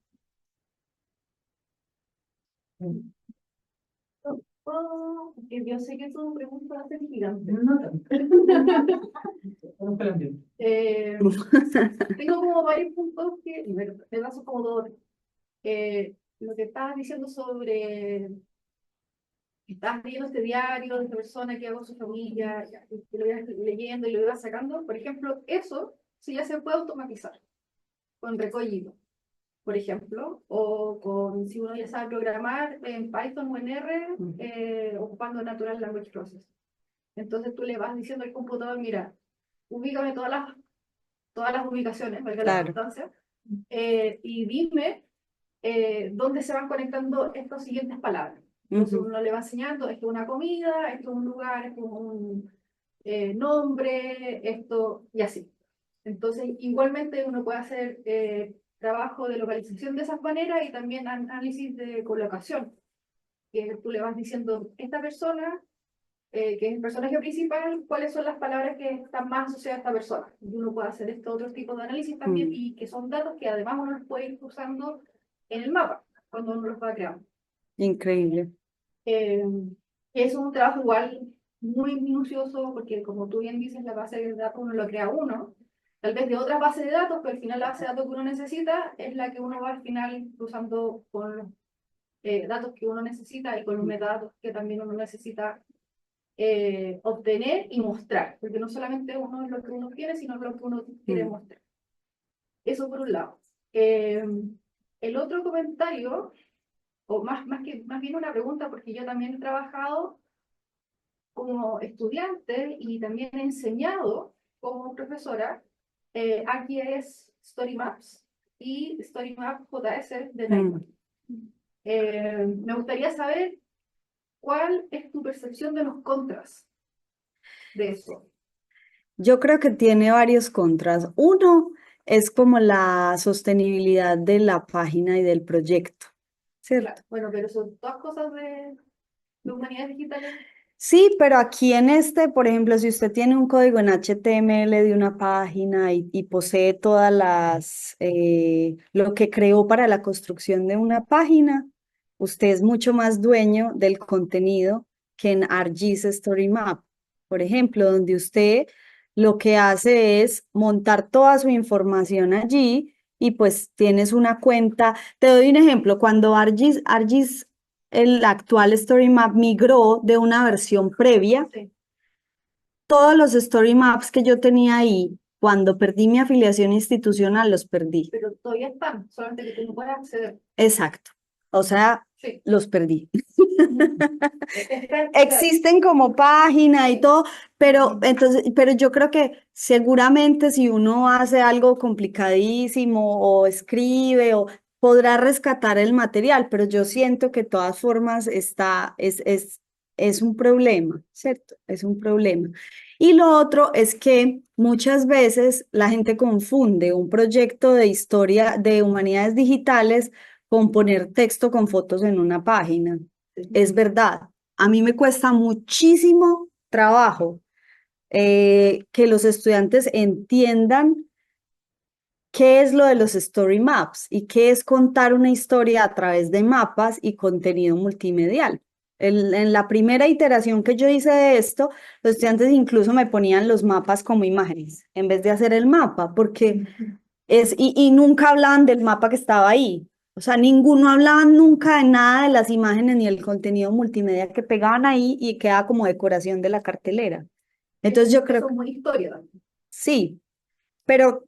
Que yo sé que tu pregunta va a ser gigante. No tanto. Tengo como varios puntos que me baso como dos. Lo que estabas diciendo sobre estás leyendo este diario de esta persona que hago su familia, que lo ibas leyendo y lo ibas sacando, por ejemplo, eso sí ya se puede automatizar con Recogito, por ejemplo, o con si uno ya sabe programar en Python o en R, ocupando Natural Language Processing. Entonces tú le vas diciendo al computador, mira, ubícame todas las ubicaciones, valga la Claro. redundancia, y dime dónde se van conectando estas siguientes palabras. Entonces uno le va enseñando, esto es una comida, esto es un lugar, esto es un nombre, esto y así. Entonces igualmente uno puede hacer trabajo de localización de esas maneras y también análisis de colocación, que tú le vas diciendo, esta persona, que es el personaje principal, cuáles son las palabras que están más asociadas a esta persona. Y uno puede hacer este otro tipo de análisis también y que son datos que además uno los puede ir usando en el mapa cuando uno los va creando. Increíble. Es un trabajo igual muy minucioso porque como tú bien dices, la base de datos uno lo crea uno, tal vez de otras bases de datos, pero al final la base de datos que uno necesita es la que uno va al final usando con los datos que uno necesita y con los metadatos que también uno necesita obtener y mostrar, porque no solamente uno es lo que uno quiere, sino lo que uno quiere mostrar. Eso por un lado. El otro comentario, o más bien una pregunta, porque yo también he trabajado como estudiante y también he enseñado como profesora aquí es StoryMaps y StoryMap JS de Nike. Me gustaría saber cuál es tu percepción de los contras de eso. Yo creo que tiene varios contras. Uno es como la sostenibilidad de la página y del proyecto, ¿cierto? Claro, bueno, pero son todas cosas de humanidades digitales. Sí, pero aquí en este, por ejemplo, si usted tiene un código en HTML de una página y posee todas lo que creó para la construcción de una página, usted es mucho más dueño del contenido que en ArcGIS Story Map, por ejemplo, donde usted lo que hace es montar toda su información allí y pues tienes una cuenta. Te doy un ejemplo, cuando ArcGIS el actual Story Map migró de una versión previa. Sí. Todos los Story Maps que yo tenía ahí Cuando perdí mi afiliación institucional, los perdí. Pero todavía están, solamente que tú no puedes acceder. Exacto. O sea, Sí. los perdí. Están, Existen como página y todo, pero entonces, pero yo creo que seguramente si uno hace algo complicadísimo o escribe o podrá rescatar el material, pero yo siento que de todas formas es un problema, ¿cierto? Es un problema. Y lo otro es que muchas veces la gente confunde un proyecto de historia de humanidades digitales con poner texto con fotos en una página. Es verdad. A mí me cuesta muchísimo trabajo que los estudiantes entiendan qué es lo de los story maps y qué es contar una historia a través de mapas y contenido multimedial. En la primera iteración que yo hice de esto, los estudiantes incluso me ponían los mapas como imágenes en vez de hacer el mapa, porque y nunca hablaban del mapa que estaba ahí. O sea, ninguno hablaba nunca de nada de las imágenes ni el contenido multimedia que pegaban ahí y quedaba como decoración de la cartelera. Entonces yo creo Eso que es muy historia también. sí, pero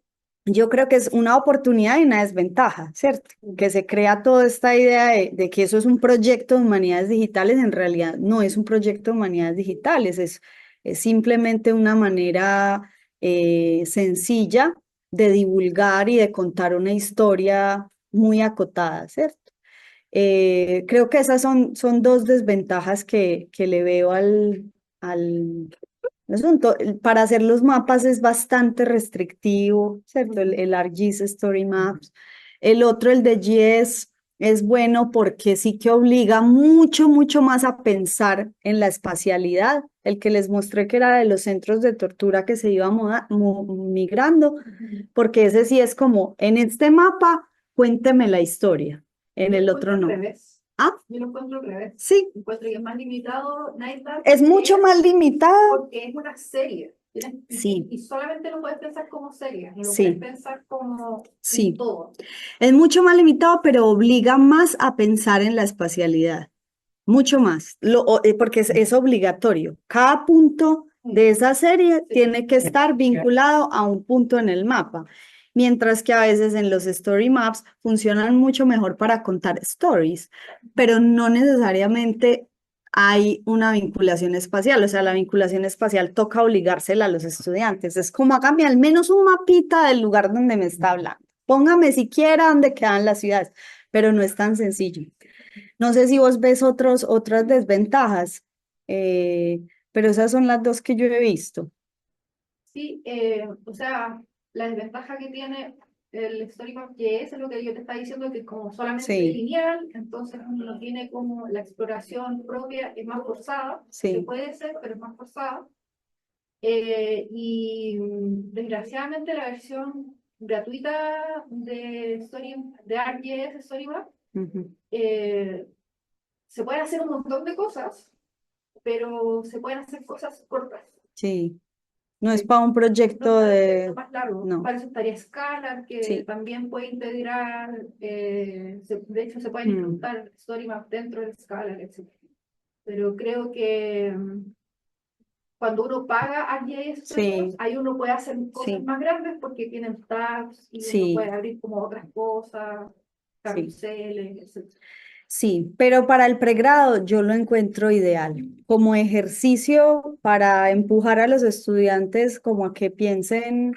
yo creo que es una oportunidad y una desventaja, ¿cierto? Que se crea toda esta idea de que eso es un proyecto de humanidades digitales, en realidad no es un proyecto de humanidades digitales, es simplemente una manera sencilla de divulgar y de contar una historia muy acotada, ¿cierto? Creo que esas son dos desventajas que le veo al asunto. Para hacer los mapas es bastante restrictivo, ¿cierto? El ArcGIS Story Maps. El otro, el de GIS, es bueno porque sí que obliga mucho, mucho más a pensar en la espacialidad. El que les mostré que era de los centros de tortura que se iba migrando, porque ese sí es como, en este mapa, cuénteme la historia, en Yo el lo otro encuentro no. al revés. Ah, Yo lo encuentro al revés. sí, Encuentro que es más limitado Nighthawk es mucho más limitado. porque es una serie. Sí. Y solamente lo puedes pensar como serie, no lo Sí. puedes pensar como Sí. todo. Es mucho más limitado, pero obliga más a pensar en la espacialidad, mucho más, porque es obligatorio. Cada punto de esa serie Sí. tiene que estar vinculado a un punto en el mapa, mientras que a veces en los story maps funcionan mucho mejor para contar stories, pero no necesariamente hay una vinculación espacial, o sea, la vinculación espacial toca obligársela a los estudiantes, es como hágame al menos un mapita del lugar donde me está hablando. Póngame siquiera dónde quedan las ciudades, pero no es tan sencillo. No sé si vos ves otras desventajas, pero esas son las dos que yo he visto. Sí, o sea, la desventaja que tiene el histórico que es lo que yo te estaba diciendo, que como solamente Sí. lineal, entonces uno no tiene como la exploración propia, es más forzada, Sí. se puede ser, pero es más forzada. Desgraciadamente la versión gratuita de ArcGIS Storymap Ujú. se pueden hacer un montón de cosas, pero se pueden hacer cosas cortas. Sí. No es Sí. para un proyecto No es de... más largo. No. Para eso estaría Scalar, que Sí. también puede integrar, de hecho se pueden implementar Storymap dentro de Scalar, etc. Pero creo que cuando uno paga ArcGIS Storymap, Sí. ahí uno puede hacer cosas Sí. más grandes porque tienen tabs y uno Sí. puede abrir como otras cosas, Sí. carruseles, etc. Sí, pero para el pregrado yo lo encuentro ideal como ejercicio para empujar a los estudiantes como a que piensen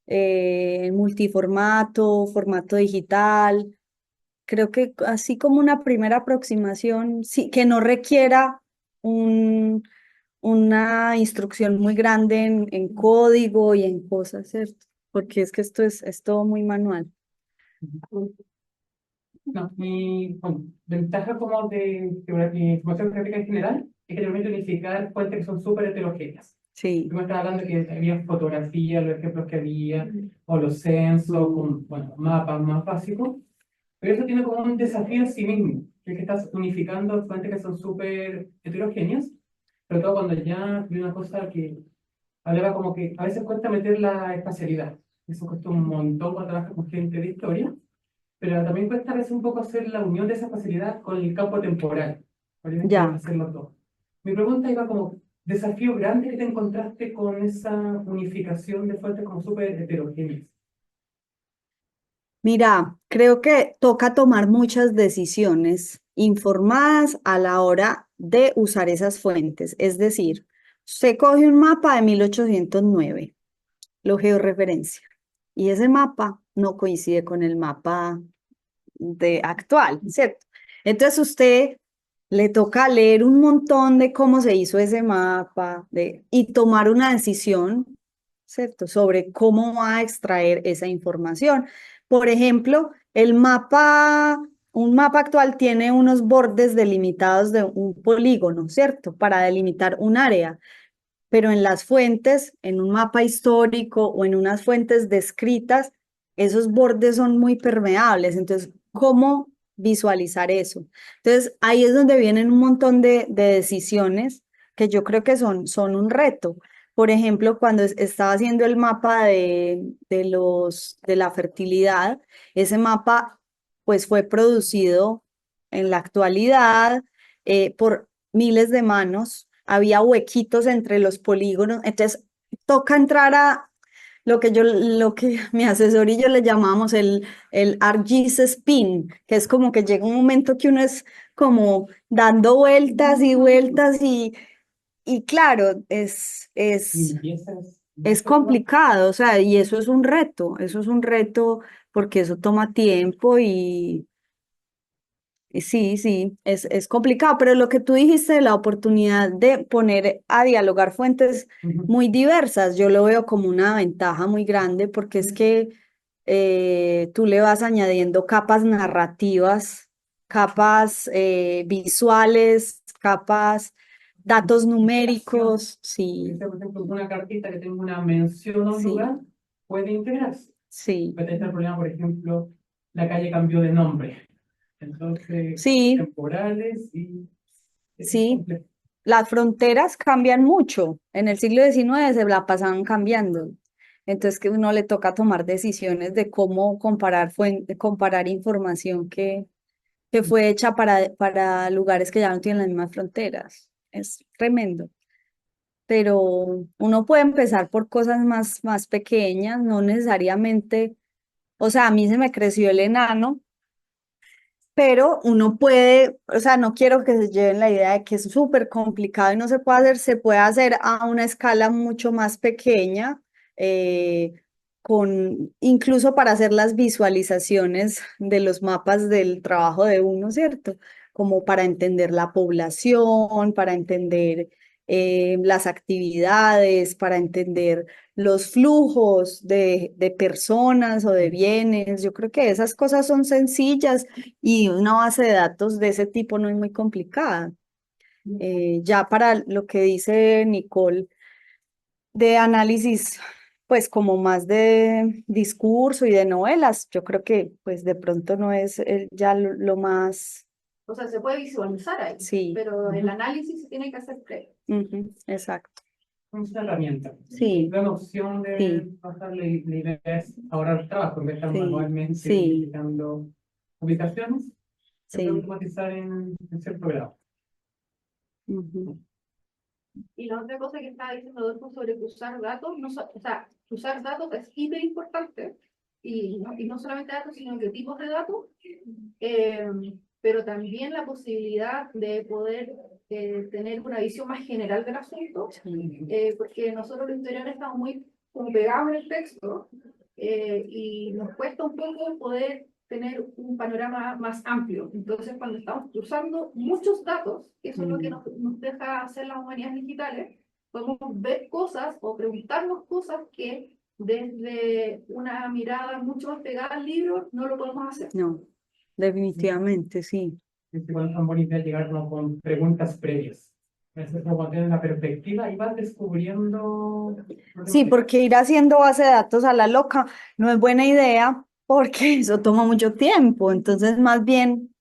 en multiformato, formato digital. Creo que así como una primera aproximación, sí, que no requiera una instrucción muy grande en código y en cosas, ¿cierto? Porque es que esto es todo muy manual. No, bueno, ventaja como de información gráfica en general es que te permite unificar fuentes que son súper heterogéneas. Sí. Tú me estabas hablando que había fotografía, los ejemplos que había, o los censos, con, bueno, mapas más básicos, pero eso tiene como un desafío en sí mismo, que es que estás unificando fuentes que son súper heterogéneas, sobre todo cuando ya hay una cosa que hablaba como que a veces cuesta meter la espacialidad. Eso cuesta un montón cuando trabajas con gente de historia, pero también cuesta a veces un poco hacer la unión de esa facilidad con el campo temporal, Ya. hacer los dos. Mi pregunta iba como, desafío grande que te encontraste con esa unificación de fuentes como súper heterogéneas? Mira, creo que toca tomar muchas decisiones informadas a la hora de usar esas fuentes. Es decir, usted coge un mapa de 1809, lo georreferencia, y ese mapa no coincide con el mapa de actual, ¿cierto? Entonces usted le toca leer un montón de cómo se hizo ese mapa y tomar una decisión, ¿cierto? Sobre cómo va a extraer esa información. Por ejemplo, un mapa actual tiene unos bordes delimitados de un polígono, ¿cierto? Para delimitar un área. Pero en las fuentes, en un mapa histórico o en unas fuentes descritas, esos bordes son muy permeables. Entonces, ¿cómo visualizar eso? Entonces, ahí es donde vienen un montón de decisiones que yo creo que son un reto. Por ejemplo, cuando estaba haciendo el mapa de la fertilidad, ese mapa pues fue producido en la actualidad por miles de manos, había huequitos entre los polígonos, entonces toca entrar a lo que mi asesor y yo le llamamos el ArcGIS Spin, que es como que llega un momento que uno es como dando vueltas y vueltas y claro, Y empiezas, es empiezas a- complicado, o sea, y eso es un reto porque eso toma tiempo y sí, sí, es complicado, pero lo que tú dijiste, la oportunidad de poner a dialogar fuentes Ujú. muy diversas, yo lo veo como una ventaja muy grande porque es que tú le vas añadiendo capas narrativas, capas visuales, capas, datos numéricos, sí, Por ejemplo, una cartita que tenga una mención a un sí, lugar puede integrarse. sí, Puede estar el problema, por ejemplo, la calle cambió de nombre. Entonces, sí, temporales y es sí. complejo. Las fronteras cambian mucho. En el siglo XIX se la pasaban cambiando. Entonces que uno le toca tomar decisiones de cómo comparar información que fue hecha para lugares que ya no tienen las mismas fronteras. Es tremendo. Pero uno puede empezar por cosas más pequeñas, no necesariamente, o sea, a mí se me creció el enano, pero uno puede, o sea, no quiero que se lleven la idea de que es súper complicado y no se puede hacer a una escala mucho más pequeña, eh, incluso para hacer las visualizaciones de los mapas del trabajo de uno, ¿cierto? Como para entender la población, para entender las actividades, para entender los flujos de personas o de bienes. Yo creo que esas cosas son sencillas y una base de datos de ese tipo no es muy complicada. Ya para lo que dice Nicole de análisis, pues como más de discurso y de novelas, yo creo que pues de pronto no es ya lo más, O sea, se puede visualizar ahí, sí, pero el análisis se tiene que hacer previo. ujú, exacto, Es una herramienta. sí, Da una opción de sí, pasar la idea es ahorrar trabajo, en vez de estar sí, manualmente sí, identificando ubicaciones, se puede sí, automatizar en cierto grado. ujú, Y la otra cosa que estaba diciendo Adolfo sobre cruzar datos, no, o sea, cruzar datos es hiper importante, y no solamente datos, sino que tipos de datos, eh, pero también la posibilidad de poder tener una visión más general del asunto, sí, porque nosotros los historiadores estamos muy como pegados en el texto, y nos cuesta un poco poder tener un panorama más amplio. Entonces, cuando estamos cruzando muchos datos, que eso es lo que nos deja hacer las humanidades digitales, podemos ver cosas o preguntarnos cosas que desde una mirada mucho más pegada al libro no lo podemos hacer. no, definitivamente, sí. Es igual tan bonita llegar como con preguntas previas. Eso es como tener una perspectiva y vas descubriendo Sí, problemáticas. porque ir haciendo base de datos a la loca no es buena idea porque eso toma mucho tiempo. Entonces, más bien,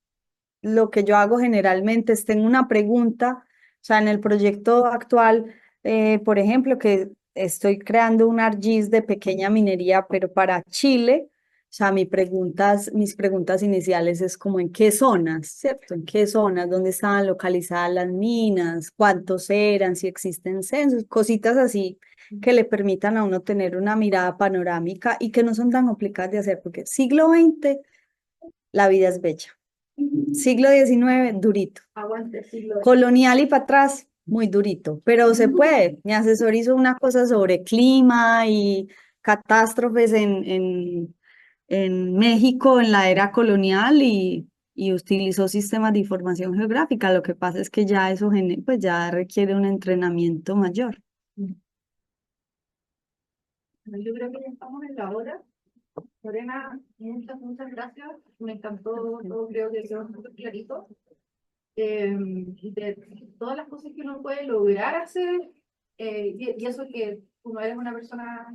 lo que yo hago generalmente es tengo una pregunta, o sea, en el proyecto actual, por ejemplo, que estoy creando un ArcGIS de pequeña minería, pero para Chile, sea, mis preguntas iniciales es como en qué zonas, ¿cierto? En qué zonas, dónde estaban localizadas las minas, cuántos eran, si existen censos, cositas así que le permitan a uno tener una mirada panorámica y que no son tan complicadas de hacer, porque siglo XX, la vida es bella. Siglo XIX, durito. Aguante siglo. Colonial y para atrás, muy durito, pero se puede. Mi asesor hizo una cosa sobre clima y catástrofes en México en la era colonial y utilizó sistemas de información geográfica. Lo que pasa es que ya eso pues ya requiere un entrenamiento mayor. Bueno, yo creo que ya estamos en la hora. Lorena, muchas gracias. Me encantó todo, creo que quedó súper clarito. De todas las cosas que uno puede lograr hacer, y eso que tú no eres una persona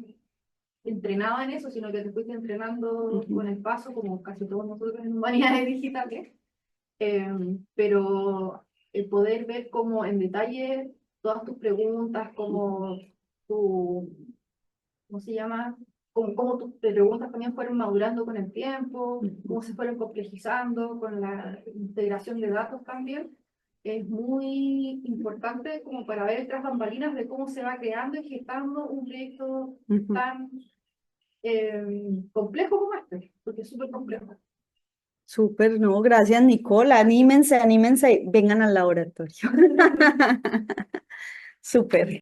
entrenada en eso, sino que te fuiste entrenando con el paso, como casi todos nosotros en humanidades digitales. Pero el poder ver como en detalle todas tus preguntas, como tu, ¿cómo se llama? Cómo tus preguntas también fueron madurando con el tiempo, cómo se fueron complejizando con la integración de datos también. Es muy importante como para ver tras bambalinas de cómo se va creando y gestando un proyecto tan complejo como este, porque es súper complejo. Súper, no, gracias Nicole, anímense, vengan al laboratorio. Súper.